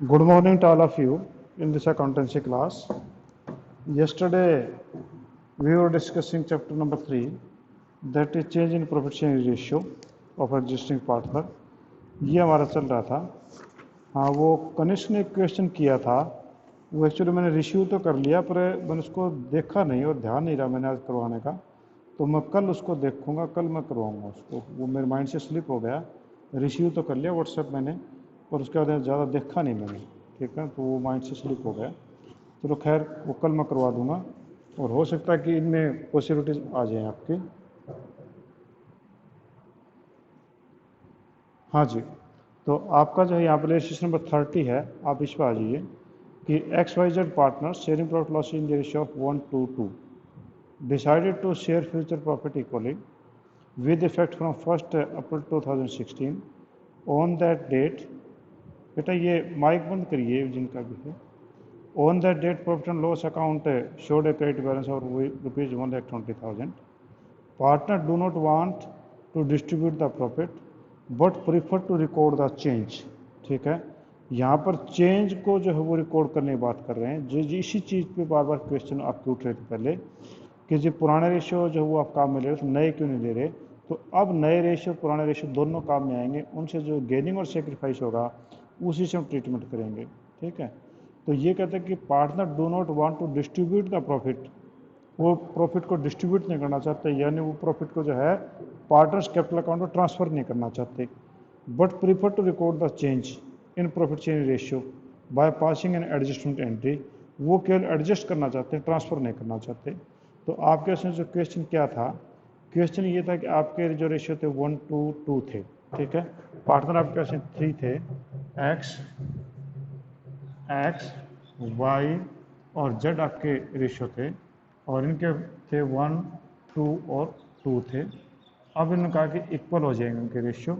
Good morning to all of you in this accountancy class. Yesterday we were discussing chapter number 3, that is change in profit sharing ratio of existing partner. ये हमारा चल रहा था। हाँ, वो कनिष्क ने question किया था, वो एक्चुअली मैंने रिसीव तो कर लिया पर मैंने उसको देखा नहीं और ध्यान नहीं रहा मैंने आज करवाने का, तो मैं कल उसको देखूंगा, कल मैं करवाऊंगा उसको। वो मेरे माइंड से स्लिप हो गया। रिसीव तो कर लिया व्हाट्सएप मैंने, पर उसके बाद ज़्यादा देखा नहीं मैंने, ठीक है, तो वो माइंड से स्लिप हो गया। चलो खैर, वो कल मैं करवा दूंगा और हो सकता है कि इनमें पॉसिबिलिटीज आ जाएं आपकी। हाँ जी, तो आपका जो है यहाँ पर रजिस्ट्रेशन नंबर 30 है, आप इस पर आ जाइए कि XYZ partner sharing profit loss in the ratio of 1:2 decided to share future profit equally with effect from 1st April 2016 on that date। बेटा ये माइक बंद करिए जिनका भी है। On that date, profit and loss account showed a credit balance of rupees 1,20,000. Partner do not want to distribute the profit but prefer to record the change। ठीक है, यहाँ पर चेंज को जो है वो रिकॉर्ड करने की बात कर रहे हैं। जो इसी चीज़ पे बार बार क्वेश्चन आपके उठ रहे थे पहले कि जो पुराने रेशियो जो वो आप काम में ले रहे हो, नए क्यों नहीं ले रहे। तो अब नए रेशियो पुराने रेशियो दोनों काम में आएंगे, उनसे जो गेनिंग और सेक्रीफाइस होगा उसी से हम ट्रीटमेंट करेंगे। ठीक है, तो ये कहते हैं कि partner do not want to distribute the profit, वो प्रॉफिट को डिस्ट्रीब्यूट नहीं करना चाहते, यानी वो प्रॉफिट को जो है पार्टनर्स कैपिटल अकाउंट में ट्रांसफ़र नहीं करना चाहते, but prefer to record the change in profit sharing ratio by passing an adjustment entry. वो केवल एडजस्ट करना चाहते हैं, ट्रांसफ़र नहीं करना चाहते। तो आपके उसमें जो क्वेश्चन क्या था, क्वेश्चन ये था कि आपके जो रेशियो थे 1:2 थे। ठीक है, पार्टनर आपके उसमें 3 थे, एक्स वाई और जेड आपके रेशियो थे, और इनके थे 1, 2 और 2 थे। अब इन्होंने कहा कि इक्वल हो जाएंगे उनके रेशियो,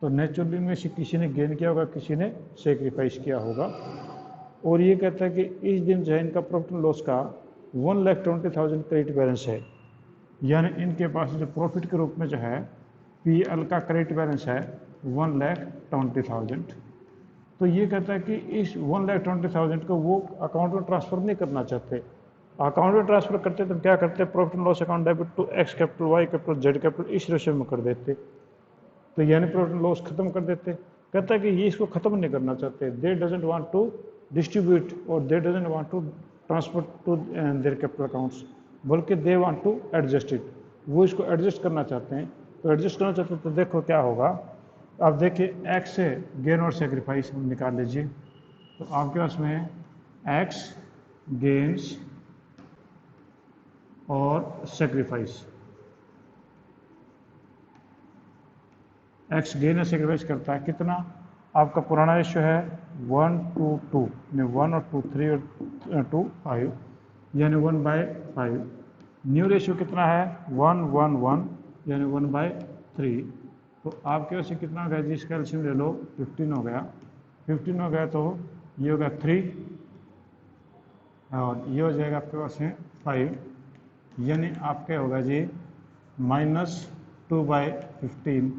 तो नेचुरली में से किसी ने गेन किया होगा, किसी ने सेक्रीफाइस किया होगा। और ये कहता है कि इस दिन जो है इनका प्रॉफिट एंड लॉस का 1,20,000 क्रेडिट बैलेंस है, यानी इनके पास जो प्रॉफिट के रूप में जो है PL का क्रेडिट बैलेंस है 1,20,000। तो ये कहता है कि इस 1,20,000 को वो अकाउंट में ट्रांसफ़र नहीं करना चाहते। अकाउंट में ट्रांसफ़र करते तो क्या करते, profit and loss account debit to X capital, Y capital, Z capital इस रेशियो में कर देते, तो यानी प्रॉफिट एंड लॉस खत्म कर देते। कहता है कि ये इसको ख़त्म नहीं करना चाहते, they doesn't want to distribute और they doesn't want to transfer to their capital accounts, बल्कि they want to adjust it, वो इसको एडजस्ट करना चाहते हैं। तो एडजस्ट करना चाहते हैं तो देखो क्या होगा। अब देखिए एक्स से गेन और सेक्रीफाइस हम निकाल लीजिए, तो आपके पास में एक्स गेन्स और सेक्रीफाइस, एक्स गेन और सेक्रीफाइस करता है कितना, आपका पुराना रेशियो है 1:2, 1 और 2 3 और 2 5, यानी 1/5। न्यू रेशियो कितना है 1:1, यानी 1/3। तो आपके वैसे कितना हो गया जी, इसका एलसीएम ले लो, 15 हो गया। 15 हो गया तो ये हो गया 3 और ये हो जाएगा आपके पास में 5, यानी आपके होगा जी -2/15।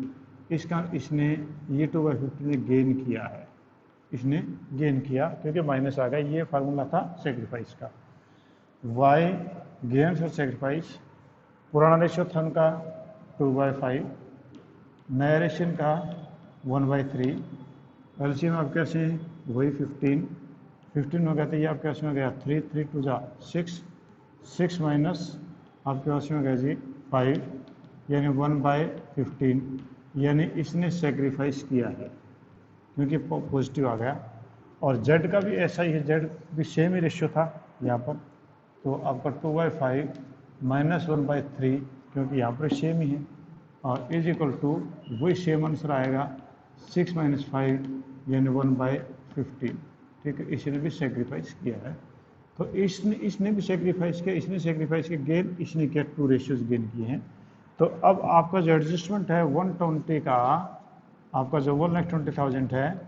इसका इसने ये 2/15 ने गेन किया है, इसने गेन किया क्योंकि माइनस आ गया। ये फार्मूला था सेक्रीफाइस का, वाई गेन्स और सेक्रीफाइस। पुराना रेशियो था उनका 2/5, नया रेशियो का 1/3। एलसीएम आपके से वही 15 हो गया, तो ये आपके पास में हो गया 3 3 2 6, 6 माइनस आपके पास में हो गया जी 5, यानी 1/15, यानी इसने सेक्रीफाइस किया है क्योंकि पॉजिटिव आ गया। और जेड का भी ऐसा ही है, जेड भी सेम ही रेशियो था यहाँ पर, तो आपका 2/5 माइनस 1/3, क्योंकि यहाँ पर सेम ही है, और इज इक्वल टू वही सेम आंसर आएगा 6 - 5, यानी 1/15। ठीक है, इसने भी सेक्रीफाइस किया है। तो इसने भी सेक्रीफाइस किया, इसने सेक्रीफाइस किया, गेन इसने किया, 2 रेशियोज गेन किए हैं। तो अब आपका जो एडजस्टमेंट है 120 का, आपका जो 1,20,000 है,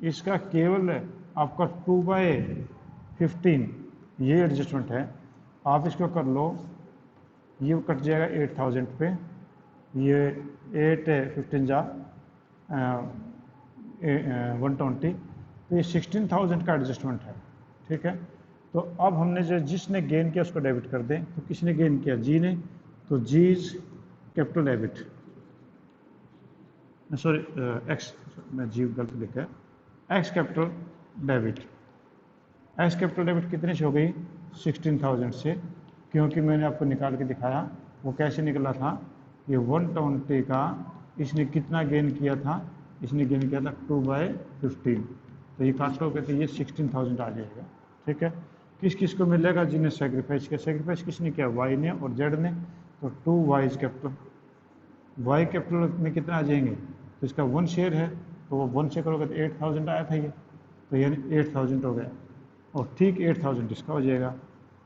इसका केवल आपका 2/15 ये एडजस्टमेंट है। आप इसको कर लो, ये कट जाएगा 8,000 पे, ये 8 15 120, तो ये 16,000 का एडजस्टमेंट है, ठीक है। तो अब हमने जो जिसने गेन किया उसको डेबिट कर दें। तो किसने गेन किया? जी ने। तो G is capital debit, sorry X, मैं जी गलत लिखा है, X capital debit. X capital debit कितने से हो गई? 16,000 से, क्योंकि मैंने आपको निकाल के दिखाया वो कैसे निकला था। ये 120 का इसने कितना गेन किया था? इसने गेन किया था 2/15। तो ये काटोगे तो ये 16,000 आ जाएगा, ठीक है। किस किस को मिलेगा? जिन्हें सेक्रीफाइस किया। सेक्रीफाइस किसने किया? वाई ने और जेड ने। तो 2 वाई कैपिटल, वाई कैपिटल में कितना आ जाएंगे? तो इसका 1 शेयर है, तो वो 1 से करोगे तो 8,000 आया था ये, तो यानी 8,000 हो गया। और ठीक 8,000 इसका हो जाएगा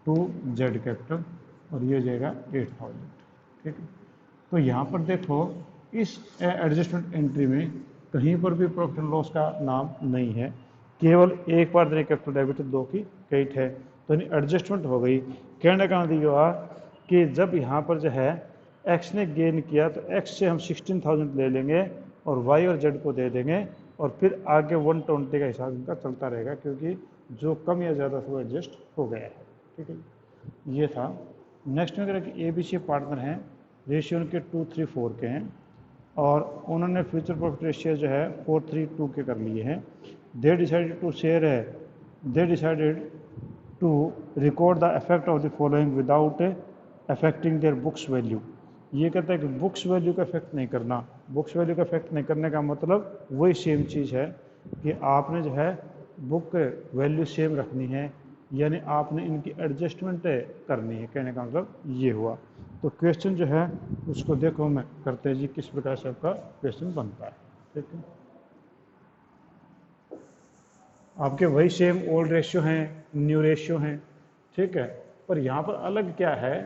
2 जेड कैपिटल, और ये हो जाएगा 8,000, ठीक है। तो यहाँ पर देखो इस एडजस्टमेंट एंट्री में कहीं पर भी प्रॉफिट एंड लॉस का नाम नहीं है, केवल एक बार देने कैपिटल डेबिट 2 की कईट है, तो एडजस्टमेंट हो गई। कहने का मतलब हुआ कि जब यहाँ पर जो है एक्स ने गेन किया तो एक्स से हम 16,000 ले लेंगे और वाई और जेड को दे देंगे, और फिर आगे 120 का हिसाब इनका चलता रहेगा, क्योंकि जो कम या ज़्यादा था वो एडजस्ट हो गया है, ठीक है। ये था। नेक्स्ट में कि ए बी सी पार्टनर हैं, रेशियो उनके 2, 3, 4 के हैं, और उन्होंने फ्यूचर प्रॉफिट रेशियो जो है 4, 3, 2 के कर लिए हैं। दे डिसाइडेड टू शेयर है, they decided to record the effect of the following without affecting their books value. ये कहता है कि बुक्स वैल्यू का इफेक्ट नहीं करना। बुक्स वैल्यू का इफेक्ट नहीं करने का मतलब वही सेम चीज़ है कि आपने जो है बुक वैल्यू सेम रखनी है, यानी आपने इनकी एडजस्टमेंट करनी है। कहने का मतलब ये हुआ। तो क्वेश्चन जो है उसको देखो मैं करते हैं जी, किस प्रकार से आपका क्वेश्चन बनता है, ठीक है। आपके वही सेम ओल्ड रेशियो हैं, न्यू रेशियो हैं, ठीक है। पर यहाँ पर अलग क्या है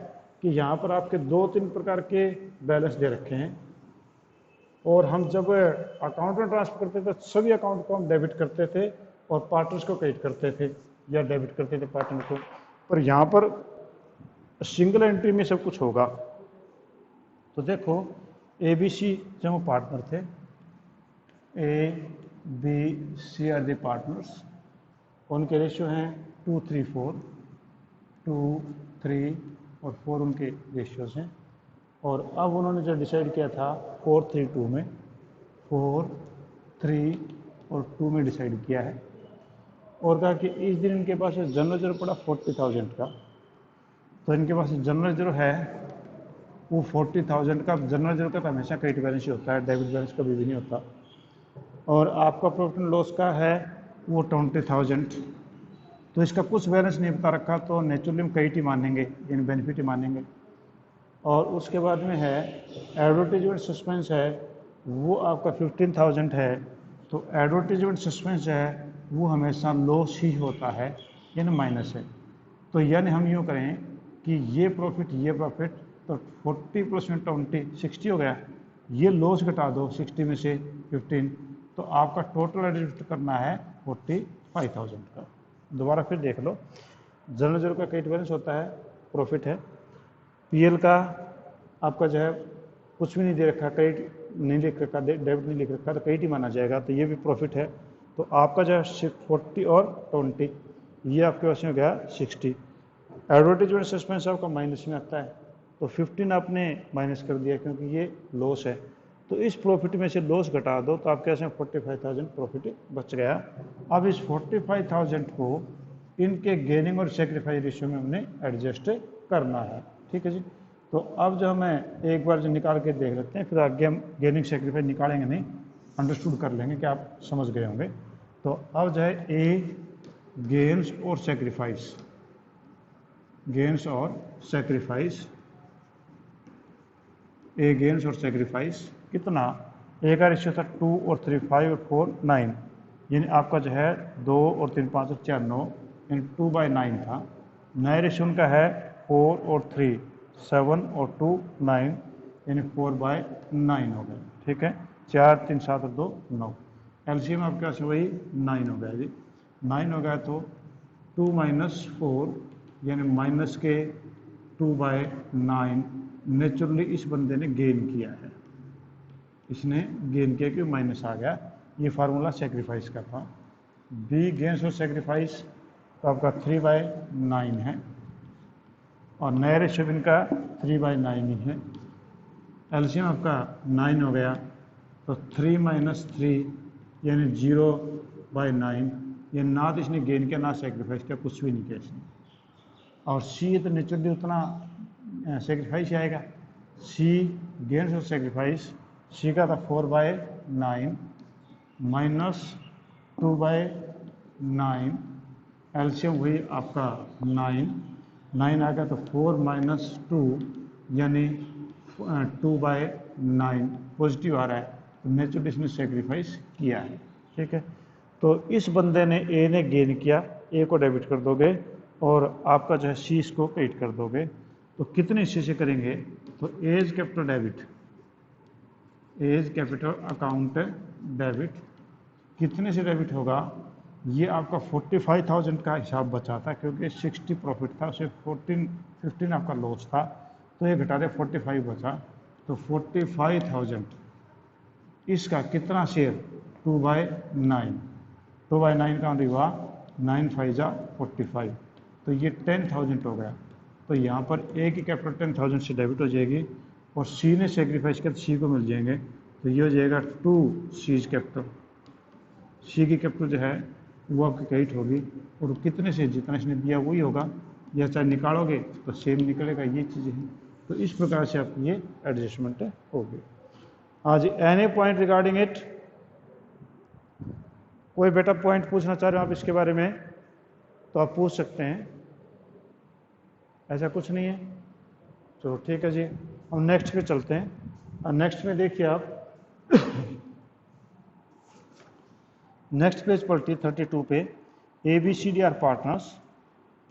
कि यहाँ पर आपके 2-3 प्रकार के बैलेंस दे रखे हैं, और हम जब अकाउंट में ट्रांसफर करते थे सभी अकाउंट को हम डेबिट करते थे और पार्टनर्स को क्रेडिट करते थे, या डेबिट करते थे पार्टनर को। पर यहाँ पर सिंगल एंट्री में सब कुछ होगा। तो देखो ए बी सी जब वो पार्टनर थे, A B C are the partners, उनके रेशियो हैं 2, 3, 4, 2, 3 और 4 उनके रेशियोज हैं। और अब उन्होंने जो डिसाइड किया था 4, 3, 2 में, 4, 3 और 2 में डिसाइड किया है, और कहा कि इस दिन इनके पास जनरल रिजर्व पड़ा 40,000 का। तो इनके पास जनरल रिजर्व है वो 40,000 का। जनरल रिजर्व का तो हमेशा क्रेडिट बैलेंस ही होता है, डेबिट बैलेंस कभी भी नहीं होता। और आपका प्रॉफिट एंड लॉस का है वो 20,000। तो इसका कुछ बैलेंस नहीं बता रखा, तो नेचुरली हम क्रेडिट ही मानेंगे, यानी बेनिफिट ही मानेंगे। और उसके बाद में है एडवर्टीजमेंट सस्पेंस है, वो आपका 15,000 है। तो एडवर्टीजमेंट सस्पेंस जो है वो हमेशा लॉस ही होता है, यानी माइनस है। तो यानी हम यूँ करें कि ये प्रॉफिट, तो 40 + 20 60 हो गया। ये लॉस घटा दो 60 में से 15, तो आपका टोटल एडजस्ट करना है 45,000 का। दोबारा फिर देख लो, जनरल रिजर्व का क्रेडिट बैलेंस होता है, प्रॉफिट है। पीएल का आपका जो है कुछ भी नहीं दे रखा, क्रेडिट नहीं लिख रखा, डेबिट नहीं लिख रखा, तो क्रेडिट ही माना जाएगा, तो ये भी प्रॉफिट है। तो आपका जो है 40 और 20, ये आपके पास में हो गया 60। एडवर्टीजमेंट सस्पेंस आपका माइनस में आता है, तो 15 आपने माइनस कर दिया क्योंकि ये लॉस है। तो इस प्रॉफिट में से लॉस घटा दो तो आपके पास में 45,000 प्रॉफिट बच गया। अब इस 45,000 को इनके गेनिंग और सेक्रीफाइस रेशियो में हमने एडजस्ट करना है, ठीक है जी। तो अब जो हमें एक बार जो निकाल के देख लेते हैं, फिर आगे हम गेनिंग सेक्रीफाइस निकालेंगे नहीं, अंडरस्टूड कर लेंगे कि आप समझ गए होंगे। तो अब जो है ए गेन्स और सेक्रीफाइस, गेन्स और सेक्रीफाइस, ए गेन्स और सेक्रीफाइस कितना, ए का रेशियो था 2 और 3 5 और 4 9, यानी आपका जो है 2 और 3 5 और 4 9, यानी 2/9 था। नए रेशियो उनका है 4 और 3 7 और 2 9, यानी 4/9 हो गया, ठीक है। 4 3 7 और 2 9, एलसीएम आपके पास वही 9 हो गया जी। 9 हो गया तो 2 - 4 यानी माइनस के 2/9 नेचुरली इस बंदे ने गेन किया है, इसने गेन किया कि माइनस आ गया। ये फार्मूला सेक्रीफाइस का था। बी गेन्स और सेक्रीफाइस तो आपका 3/9 है, और नया रेशियो इनका 3/9 ही है। एलसीएम आपका 9 हो गया, तो 3 - 3 यानी 0/9। ये ना तो इसने गेन किया ना सेक्रीफाइस किया, कुछ भी नहीं किया इसने। और सी तो नेचुरली उतना सेक्रीफाइस ही आएगा। सी गेन्स और सेक्रीफाइस, सी का था 4/9 - 2/9, एलसीएम हुई आपका 9 आ गया, तो 4 - 2 यानी 2/9 पॉजिटिव आ रहा है, तो नेचुरली इसने सेक्रीफाइस किया है। ठीक है, तो इस बंदे ने ए ने गेन किया, ए को डेबिट कर दोगे और आपका जो है सी इसको क्रेडिट कर दोगे। तो कितने हिस्से से करेंगे, तो as capital debit, as capital account debit कितने से डेबिट होगा, ये आपका 45,000 का हिसाब बचा था, क्योंकि 60 प्रॉफिट था, उसे 15 आपका लॉस था, तो ये घटा दे 45 बचा, तो 45,000 इसका कितना शेयर 2/9, 2/9 का मतलब हुआ 9 × 5 = 45, तो ये 10,000 हो गया। तो यहाँ पर ए की कैपिटल 10,000 से डेबिट हो जाएगी, और सी ने सेक्रीफाइस किया तो सी को मिल जाएंगे, तो ये हो जाएगा 2 सीज कैपिटल। सी की कैपिटल जो है वो आपकी क्रेडिट होगी, और कितने से जितना इसने दिया वही होगा, या चाहे निकालोगे तो सेम निकलेगा, ये चीज़ें हैं। तो इस प्रकार से आपकी ये एडजस्टमेंट होगी। आज एनी पॉइंट रिगार्डिंग इट, कोई बेटा पॉइंट पूछना चाह रहे हो आप इसके बारे में तो आप पूछ सकते हैं, ऐसा कुछ नहीं है। चलो ठीक है जी, हम नेक्स्ट पे चलते हैं। नेक्स्ट में देखिए आप नेक्स्ट पेज पलटी 32 पे, A B C D are partners,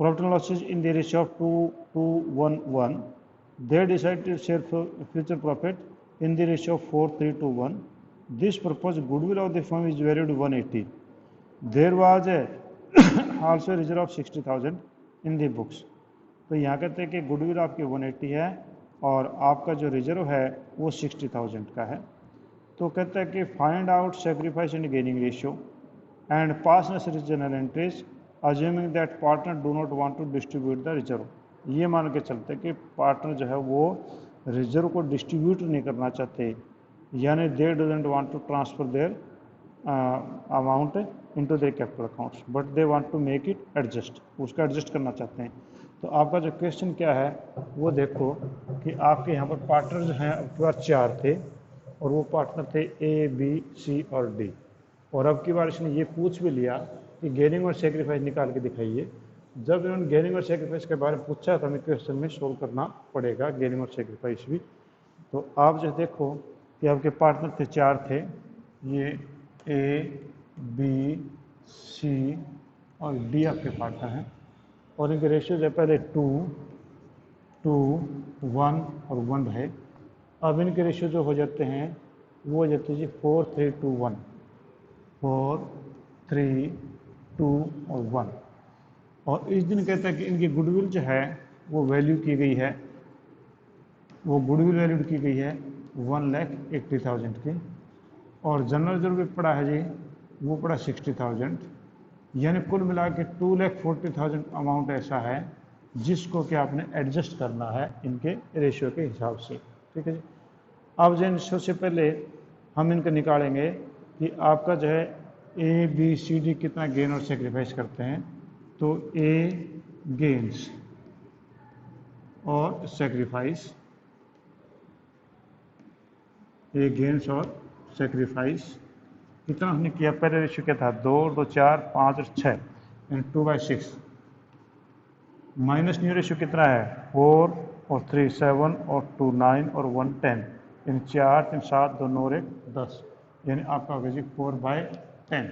profit and losses in the ratio of 2:1:1, they decide to share future profit in the ratio of 4:3:1. This proposed goodwill of the firm is valued 180. There was also a reserve of 60,000 in the books. तो यहाँ कहते हैं कि goodwill आपकी 180 है और आपका जो रिजर्व है वो 60,000 का है। तो कहता है कि find out sacrifice and gaining ratio and pass necessary journal entries assuming that partner do not want to distribute the reserve. ये मान के चलते कि पार्टनर जो है वो रिजर्व को डिस्ट्रीब्यूट नहीं करना चाहते, यानी they doesn't want to transfer their amount into their capital accounts, but they want to make it adjust, उसका एडजस्ट करना चाहते हैं। तो आपका जो क्वेश्चन क्या है वो देखो कि आपके यहाँ पर पार्टनर जो हैं आपके पास 4 थे, और वो पार्टनर थे ए बी सी और डी, और अब की बार इसने ये पूछ भी लिया कि गेनिंग और सेक्रीफाइस निकाल के दिखाइए। जब इन्होंने गेनिंग और सेक्रीफाइस के बारे में पूछा तो हमें क्वेश्चन में सोल्व करना पड़ेगा गेनिंग और सेक्रीफाइस भी। तो आप जो देखो कि आपके पार्टनर थे 4 थे, ये ए बी सी और डी आपके पार्टनर हैं, और इनके रेशियो जो पहले 2, 1 और 1 रहे। अब इनके रेशियो जो हो जाते हैं वो हो जाते हैं जी 4:3:1, 4, 3, 2 और 1। और इस दिन कहता है कि इनकी गुडविल जो है वो वैल्यू की गई है, वो गुडविल वैल्यू की गई है 1,80,000 की, और जनरल रिजर्व भी पड़ा है जी वो पड़ा 60,000, यानी कुल मिला के 2,40,000 अमाउंट ऐसा है जिसको कि आपने एडजस्ट करना है इनके रेशियो के हिसाब से। ठीक है जी, अब जो सबसे पहले हम इनको निकालेंगे कि आपका जो है ए बी सी डी कितना गेन और सेक्रीफाइस करते हैं। तो ए गेन्स और सेक्रीफाइस, ए गेन्स और सेक्रीफाइस कितना हमने किया, पहले रेशियो क्या था 2, 2, 4, 5 और 6 यानी 2/6, माइनस न्यू रेशियो कितना है 4 और 3 7 और 2 9 और 1 10, यानी 4, 3, 7, 2, 9 और 1 10, यानी आपका होगा जी 4/10।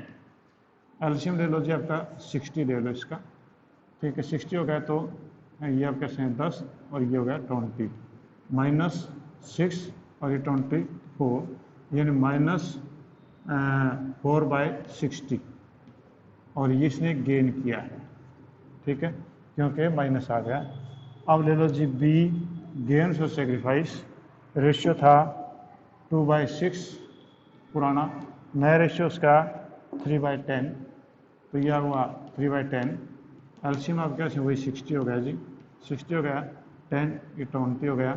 एलसीएम ले लो जी आपका 60 ले लो इसका, ठीक है 60 हो गया, तो ये आप कैसे हैं 10 और ये हो गया 20, -6 और ये 24, यानी -4/60, और ये इसने गेन किया है। ठीक है, क्योंकि माइनस आ गया। अब ले लो जी बी गेन्स और सेक्रीफाइस, रेशियो था 2/6 पुराना, नया रेशियो उसका 3/10, तो यह हुआ 3/10, एलसीएम आपके पास वही 60 हो गया जी, 60 हो गया, 10 ये 20 हो गया,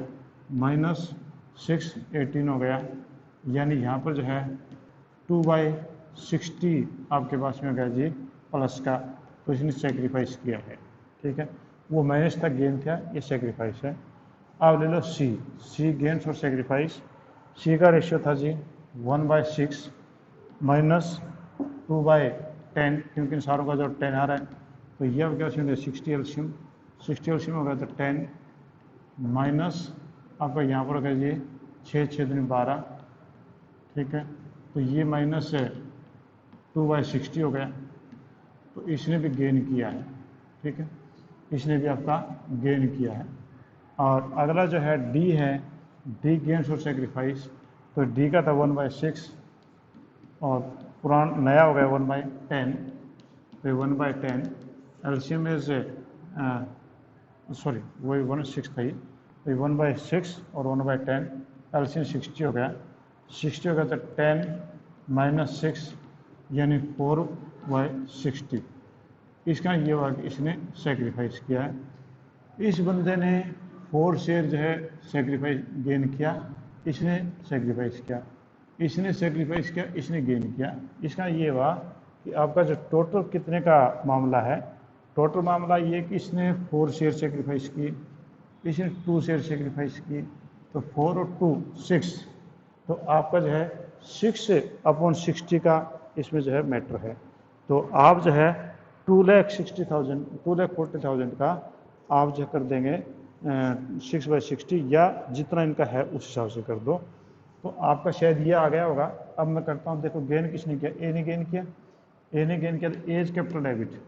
-6 18 हो गया, यानी यहाँ पर जो है 2/60 आपके पास में हो गया जी प्लस का, तो इसने सेक्रीफाइस किया है, ठीक है। वो माइनस था, गेन था, ये सेक्रीफाइस है। अब ले लो सी गेन्स और सेक्रीफाइस। सी का रेशियो था जी 1/6 -2/10, क्योंकि इन सारों का जो 10 आ रहा है, तो ये अब क्या 60 एल्शियम, 60 एल्शियम होगा तो 10 माइनस आपका यहाँ पर होगा जी 6 6 दूनी 12, ठीक है। तो ये माइनस 2/60 हो गया, तो इसने भी गेन किया है, ठीक है, इसने भी आपका गेन किया है। और अगला जो है डी है, डी गेन्स और सेक्रीफाइस। तो डी का था 1/6 और पुराना नया हो गया 1/10, तो 1/10 एल्शियम इज सॉरी वही 1/6 था ये, तो 1/6 और 1/10 एल्शियम 60 हो गया, 60 हो गया तो 10 -6 यानी 4/60। इसका ये हुआ कि इसने सेक्रीफाइस किया है। इस बंदे ने 4 शेयर जो है सेक्रीफाइस गेन किया, इसने सेक्रीफाइस किया, इसने सेक्रीफाइस किया, इसने गेन किया। इसका ये हुआ कि आपका जो टोटल कितने का मामला है, टोटल मामला ये कि इसने 4 शेयर सेक्रीफाइस की, इसने 2 शेयर सेक्रीफाइस की, तो 4 और 2 6, तो आपका जो है 6/60 का इसमें जो है मैटर है। तो आप जो है 2,40,000 का आप जो कर देंगे 6/60 या जितना इनका है उस हिसाब से कर दो, तो आपका शायद ये आ गया होगा। अब मैं करता हूँ, देखो गेन किसने किया, ए ने गेन किया, ए ने गेन किया, तो as capital debit,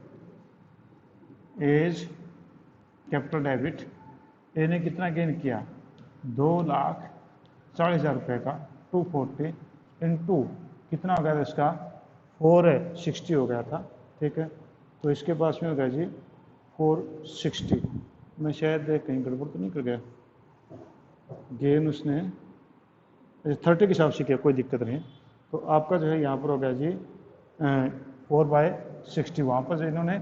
as capital debit, A ने कितना गेन किया 2,40,000 रुपये का, 240 इंटू कितना हो गया था इसका 460 हो गया था, ठीक है। तो इसके पास में हो गया जी 460, मैं शायद कहीं गड़बड़ तो नहीं कर गया, गेन उसने 30 के हिसाब से किया, कोई दिक्कत नहीं। तो आपका जो है यहाँ पर हो गया जी 4/60, वहाँ पर जो इन्होंने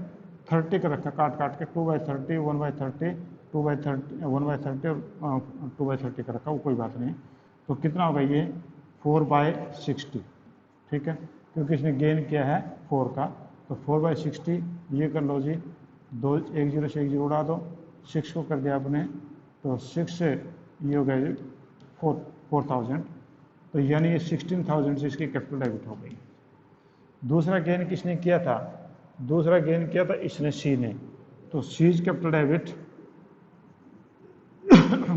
30 का रखा, काट काट के 2/30, 1/30, 2/30, 1/30 और 2/30 का रखा, वो कोई बात नहीं। तो कितना होगा ये 4/60, ठीक है, क्योंकि इसने गेन किया है 4 का, तो 4/60 ये कर लो जी, 2 1 0 से 1 0 उड़ा दो, 6 को कर दिया आपने, तो 6 से ये हो गया जी 4,000, तो यानी ये 16,000 से इसकी कैपिटल डेबिट हो गई। दूसरा गेन किसने किया था, दूसरा गेन किया था इसने सी ने, तो सीज कैपिटल डेबिट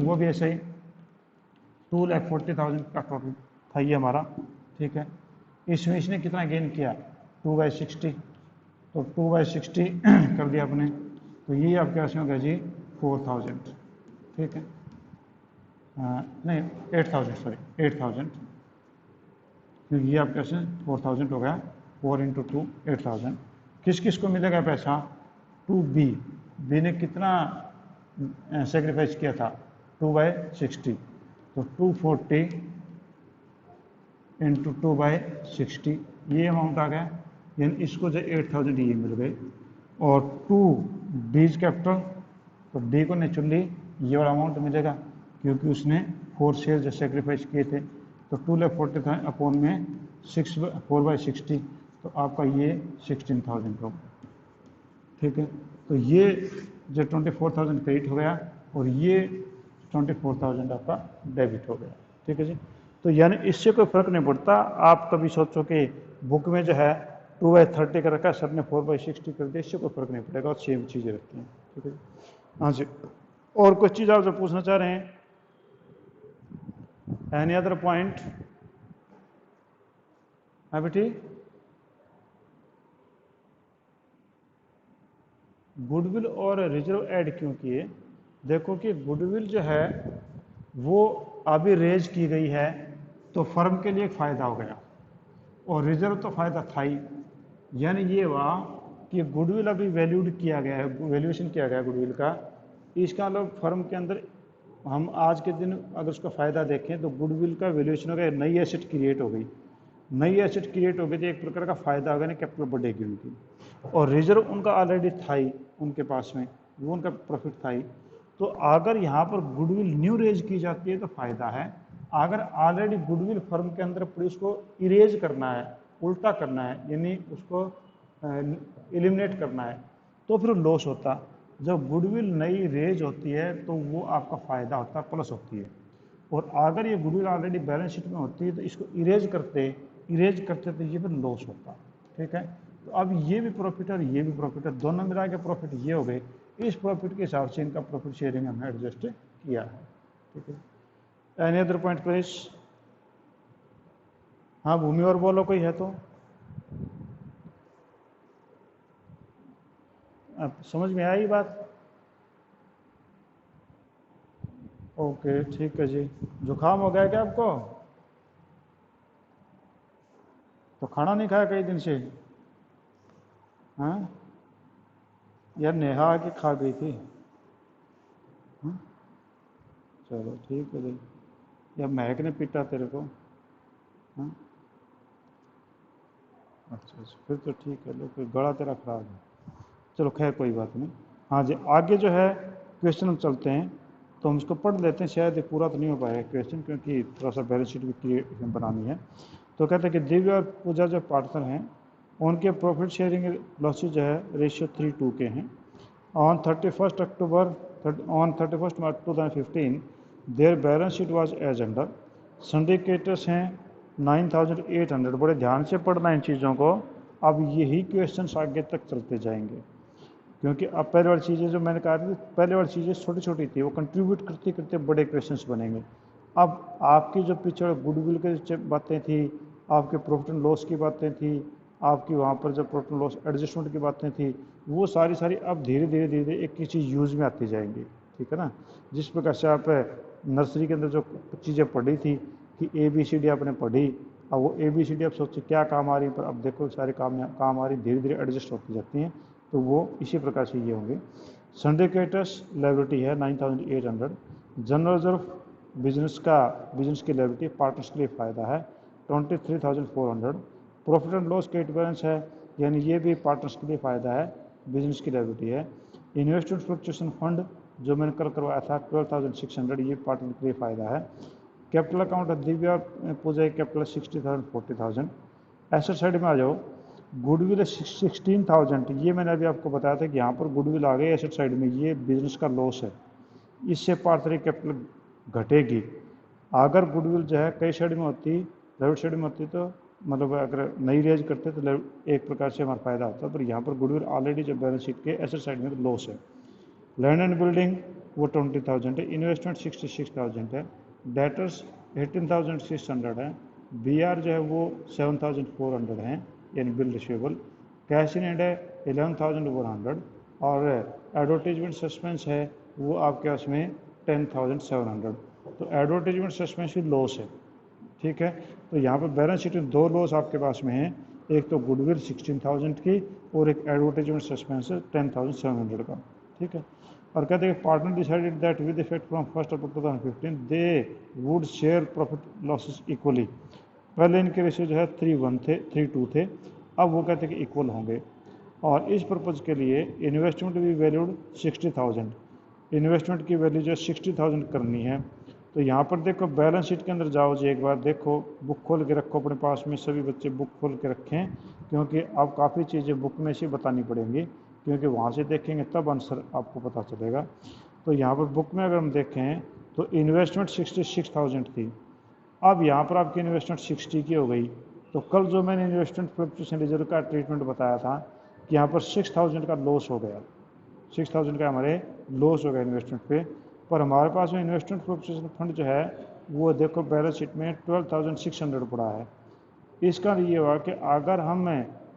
वो भी ऐसे ही 2,40,000 का टोटल था ये हमारा, ठीक है। इसमें इसने कितना गेन किया 2/60, तो 2/60 कर दिया आपने, तो ये आपके पास में हो गया जी 4,000, ठीक है, नहीं 8,000, सॉरी 8,000, क्योंकि ये आपके पास 4,000 हो गया, 4 × 2 8,000। किस किस को मिलेगा पैसा, 2B, बी ने कितना सेक्रीफाइस किया था 2/60, तो 240 × 2/60 ये अमाउंट आ गया, यानी इसको जो 8,000 ये मिल गए। और 2 डीज कैपिटल, तो डी को नेचुरली ये वाला अमाउंट मिलेगा, क्योंकि उसने 4 शेयर जो सेक्रीफाइस किए थे, तो 2,40,000 अपॉन में 4/60, तो आपका ये 16,000 होगा, ठीक है। तो ये जो 24,000 क्रेडिट हो गया और ये 24,000 आपका डेबिट हो गया, ठीक है जी। तो यानी इससे कोई फर्क नहीं पड़ता, आप कभी सोचो कि बुक में जो है 2/30 का रखा, सर ने 4/60 कर दिया, इससे कोई फर्क नहीं पड़ेगा, और सेम चीज़ें रखती हैं, ठीक है जी। हाँ जी, और कुछ चीज़ आप जो पूछना चाह रहे हैं, एनी अदर पॉइंट है बेटी? गुडविल और रिजर्व ऐड क्यों किए, देखो कि गुडविल जो है वो अभी रेज की गई है, तो फर्म के लिए एक फ़ायदा हो गया, और रिजर्व तो फ़ायदा था ही, यानी ये हुआ कि गुडविल अभी वैल्यूड किया गया है, वैल्यूएशन किया गया है गुडविल का, इसका मतलब फर्म के अंदर हम आज के दिन अगर उसका फ़ायदा देखें तो गुडविल का वैल्यूएशन हो गया, नई एसेट क्रिएट हो गई। नई एसेट क्रिएट हो गई थी, एक प्रकार का फायदा होगा, नहीं कैपिटल बढ़ेगी उनकी, और रिजर्व उनका ऑलरेडी था ही उनके पास में, वो उनका प्रॉफिट था ही। तो अगर यहाँ पर गुडविल न्यू रेज की जाती है तो फायदा है, अगर ऑलरेडी गुडविल फर्म के अंदर पड़ी उसको इरेज करना है, उल्टा करना है, यानी उसको एलिमिनेट करना है, तो फिर लॉस होता। जब गुडविल नई रेज होती है तो वो आपका फायदा होता है, प्लस होती है। और अगर ये गुडविल ऑलरेडी बैलेंस शीट में होती है तो इसको इरेज करते तो ये फिर लॉस होता। ठीक है, तो अब ये भी प्रॉफिट है और ये भी प्रॉफिट है, दोनों मिला के प्रॉफिट ये हो गए। इस प्रॉफिट के हिसाब से इनका प्रॉफिट शेयरिंग हमने एडजस्ट किया है। ठीक है, एनी अदर पॉइंट प्लीज? हाँ भूमि और बोलो कोई है तो। अब समझ में आई बात? ओके ठीक है जी। जुकाम हो गया क्या आपको? तो खाना नहीं खाया कई दिन से? हाँ यार नेहा आके खा गई थी। हाँ? चलो ठीक है भाई, या महक ने पीटा तेरे को? हाँ अच्छा अच्छा, फिर तो ठीक है, लो फिर गला तेरा खराब है। चलो खैर कोई बात नहीं। हाँ जी, आगे जो है क्वेश्चन हम चलते हैं, तो हम इसको पढ़ लेते हैं, शायद ये पूरा तो नहीं हो पाएगा क्वेश्चन, क्योंकि थोड़ा सा बैलेंस शीट भी क्लियर बनानी है। तो कहते हैं कि दिव्या और पूजा जो पार्टनर हैं, उनके प्रॉफिट शेयरिंग लॉसेज जो है रेशियो 3:2 के हैं। On 31st October, on 31st March 2015 their balance sheet was as under. सिंडिकेटर्स हैं 9800। बड़े ध्यान से पढ़ना इन चीज़ों को, अब यही क्वेश्चन आगे तक चलते जाएंगे, क्योंकि अब पहले वाली चीज़ें जो मैंने कहा थी, पहले वाली चीज़ें छोटी छोटी थी, वो कंट्रीब्यूट करते करते बड़े क्वेश्चंस बनेंगे। अब आपकी जो पीछे गुडविल की बातें थी, आपके प्रॉफिट एंड लॉस की बातें थी, आपकी वहाँ पर जो प्रॉफिट एंड लॉस एडजस्टमेंट की बातें थी, वो सारी सारी अब धीरे धीरे धीरे धीरे एक एक चीज़ यूज़ में आती जाएंगी। ठीक है ना, जिस प्रकार से आप नर्सरी के अंदर जो चीज़ें पढ़ी थी कि ABCD आपने पढ़ी, अब वो ABCD आप सोचते क्या काम आ रही, पर अब देखो सारे काम आ रही, धीरे धीरे एडजस्ट होती जाती हैं, तो वो इसी प्रकार से ये होंगे। सिंडिकेटर्स लायबिलिटी है 9800। जनरल रिजर्व बिजनेस की लायबिलिटी पार्टनर्स के लिए फ़ायदा है 23,400। Profit and loss credit balance है, यानी ये भी पार्टनर्स के लिए फ़ायदा है, बिजनेस की लायबिलिटी है। इन्वेस्टमेंट फ्लक्चुएशन फंड जो मैंने कल करवाया था 12,600, ये पार्टनर के लिए फ़ायदा है। कैपिटल अकाउंट दिव्या पूजा कैपिटल 60,000 40,000। एसेट साइड में आ जाओ, गुडविल 16,000, ये मैंने अभी आपको बताया था कि यहाँ पर गुडविल आ गई एसेट साइड में, ये बिजनेस का लॉस है, इससे पार्टनर कैपिटल घटेगी। अगर गुडविल जो है कई साइड में होती, लेफ्ट साइड में होती, तो मतलब अगर नई रेज करते तो एक प्रकार से हमारा फायदा होता, पर यहाँ पर गुडविल ऑलरेडी जब बैलेंस शीट के एसेट साइड में तो लॉस है। लैंड एंड बिल्डिंग वो 20,000 है, इन्वेस्टमेंट 66,000 है, डेटर्स 18,600 है, BR जो है वो 7,400 है, यानी bill receivable. Cash in hand है 11,100, और एडवर्टीजमेंट सस्पेंस है वो आपके पास में 10,700। तो एडवर्टीजमेंट सस्पेंस भी लॉस है। ठीक है, तो यहाँ पर बैलेंस शीट में दो लॉस आपके पास में है, एक तो गुडविल 16,000 की और एक एडवर्टीजमेंट सस्पेंस 10,700 का। ठीक है, और कहते हैं partner decided that with effect from 1 April 2015 they would share profit losses equally. पहले इनके रेशियो जो है 3:1 थे, 3:2 थे, अब वो कहते हैं कि इक्वल होंगे। और इस पर्पज़ के लिए इन्वेस्टमेंट भी वैल्यूड 60,000, इन्वेस्टमेंट की वैल्यू जो 60,000 करनी है। तो यहाँ पर देखो बैलेंस शीट के अंदर जाओ जी, एक बार देखो, बुक खोल के रखो अपने पास में, सभी बच्चे बुक खोल के रखें, क्योंकि अब काफ़ी चीज़ें बुक में से बतानी पड़ेंगी, क्योंकि वहाँ से देखेंगे तब आंसर आपको पता चलेगा। तो यहाँ पर बुक में अगर हम देखें तो इन्वेस्टमेंट 66,000 थी, अब यहाँ पर आपकी इन्वेस्टमेंट 60 की हो गई। तो कल जो मैंने इन्वेस्टमेंट फ्लक्चुएशन रिजर्व का ट्रीटमेंट बताया था कि यहाँ पर 6,000 का लॉस हो गया, 6,000 का हमारे लॉस हो गया इन्वेस्टमेंट पे, पर हमारे पास में इन्वेस्टमेंट फ्लक्चुएशन फंड जो है वो देखो बैलेंस शीट में 12,600 पड़ा है। इसका ये हुआ कि अगर हम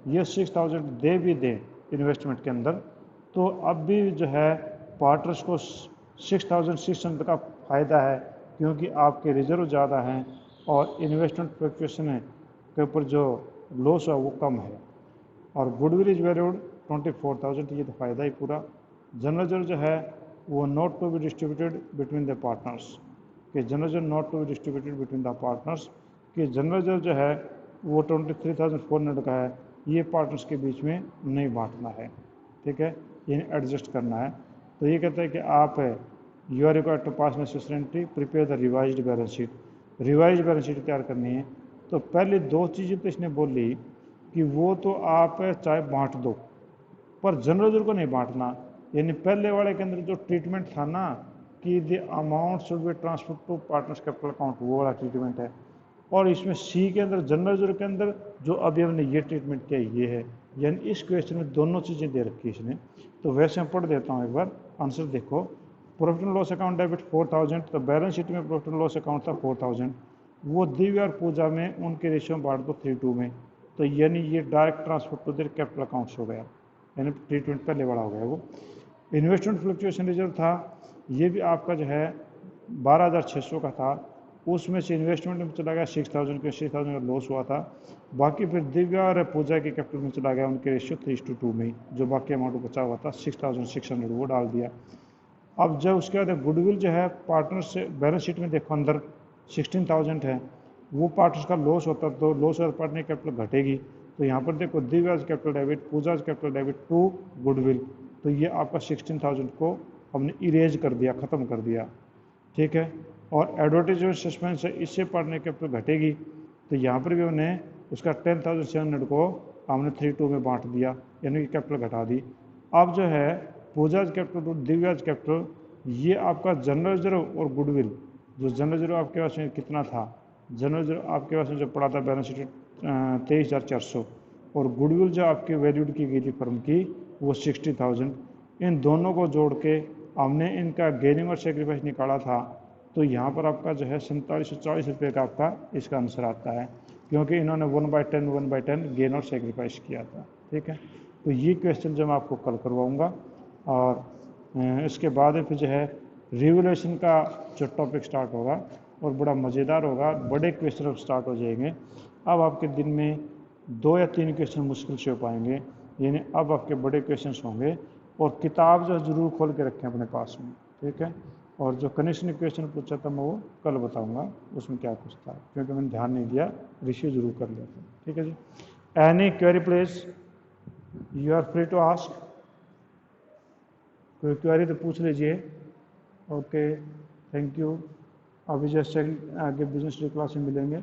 ये 6,000 दे भी दें इन्वेस्टमेंट के अंदर, तो अब भी जो है पार्टनर्स को 6,600 का फ़ायदा है, क्योंकि आपके रिजर्व ज़्यादा हैं और इन्वेस्टमेंट फ्लक्चुएशन के ऊपर जो लॉस है वो कम है। और गुडविल इज वैल्यूड 24,000, ये तो फ़ायदा ही पूरा। जनरल रिजर्व जो है वो not to be distributed between the partners, कि general reserve not to be distributed between the partners, कि जनरल रिजर्व जो है वो 23,400 का है, ये पार्टनर्स के बीच में नहीं बांटना है, ठीक है, यानी एडजस्ट करना है। तो ये कहते हैं कि आप you are required to pass necessary prepare the revised balance sheet, revise balance sheet तैयार करनी है। तो पहले दो चीज़ें तो इसने बोली कि वो तो आप चाहे बांट दो, पर जनरल यूजर को नहीं बांटना। यानी पहले वाले के अंदर जो ट्रीटमेंट था ना कि the amount should be transfer to partners capital account, वो वाला ट्रीटमेंट है। और इसमें सी के अंदर जनरल यूजर के अंदर जो अभी हमने ये ट्रीटमेंट किया ये है, यानी इस क्वेश्चन में दोनों चीज़ें दे रखी है इसने। तो वैसे मैं पढ़ देता हूँ एक बार, आंसर देखो। Profit and loss account debit 4,000, तो बैलेंस शीट में प्रॉफिट एंड लॉस अकाउंट था 4,000, वो दिव्या और पूजा में उनके रेशियो में बांट दो 3:2 में। तो यानी ये direct transfer to their capital accounts हो गया, यानी ट्रीटमेंट पहले वाला हो गया वो। इन्वेस्टमेंट फ्लक्चुएशन रिजर्व था, ये भी आपका जो है 12,600 का था, उसमें से इन्वेस्टमेंट में चला गया 6,000 का, 6,000 का लॉस हुआ था। बाकी फिर दिव्या और पूजा के कैपिटल में चला गया उनके रेशियो 3:2 में, जो बाकी अमाउंट बचा हुआ था 6,600 वो डाल दिया। अब जब उसके बाद गुडविल जो है पार्टनर से बैलेंस शीट में देखो अंदर 16,000 है, वो पार्टनर्स का लॉस होता तो लॉस और पार्टनर कैपिटल घटेगी। तो यहाँ पर देखो Divya's capital debit, Pooja's capital debit to goodwill, तो ये आपका 16,000 को हमने इरेज कर दिया, ख़त्म कर दिया, ठीक है। और एडवर्टाइजमेंट सस्पेंस है, इससे पार्टनर कैपिटल घटेगी, तो यहाँ पर भी हमने उसका 10,700 को हमने 3:2 में बांट दिया, यानी कि कैपिटल घटा दी। अब जो है Pooja's capital to Divya's capital, ये आपका जनरल रिजर्व और गुडविल, जो जनरल रिजर्व आपके पास में कितना था, जनरल रिजर्व आपके पास में जो पड़ा था बैलेंस शीट 23,400, और गुडविल जो आपकी वैल्यूड की गई थी फर्म की वो 60,000। इन दोनों को जोड़ के हमने इनका गेनिंग और सेक्रीफाइस निकाला था, तो यहाँ पर आपका जो है 4740 रुपये का आपका इसका आंसर आता है, क्योंकि इन्होंने 1/10 गेन और सेक्रीफाइस किया था, ठीक है। तो ये क्वेश्चन जो मैं आपको कल करवाऊँगा, और इसके बाद फिर जो है रिवोल्यूशन का जो टॉपिक स्टार्ट होगा और बड़ा मज़ेदार होगा, बड़े क्वेश्चन अब स्टार्ट हो जाएंगे। अब आपके दिन में 2 या 3 क्वेश्चन मुश्किल से हो पाएंगे, यानी अब आपके बड़े क्वेश्चन होंगे। और किताब जो ज़रूर खोल के रखें अपने पास में, ठीक है। और जो कनिष्ठ ने क्वेश्चन पूछा था मैं वो कल बताऊंगा उसमें क्या कुछ था, क्योंकि मैंने ध्यान नहीं दिया, रिसीव जरूर कर लिया था, ठीक है जी। Any query please, you are free to ask, कोई क्वेरी तो पूछ लीजिए। Okay, thank you. अभी जैसे आगे बिजनेस क्लास में मिलेंगे।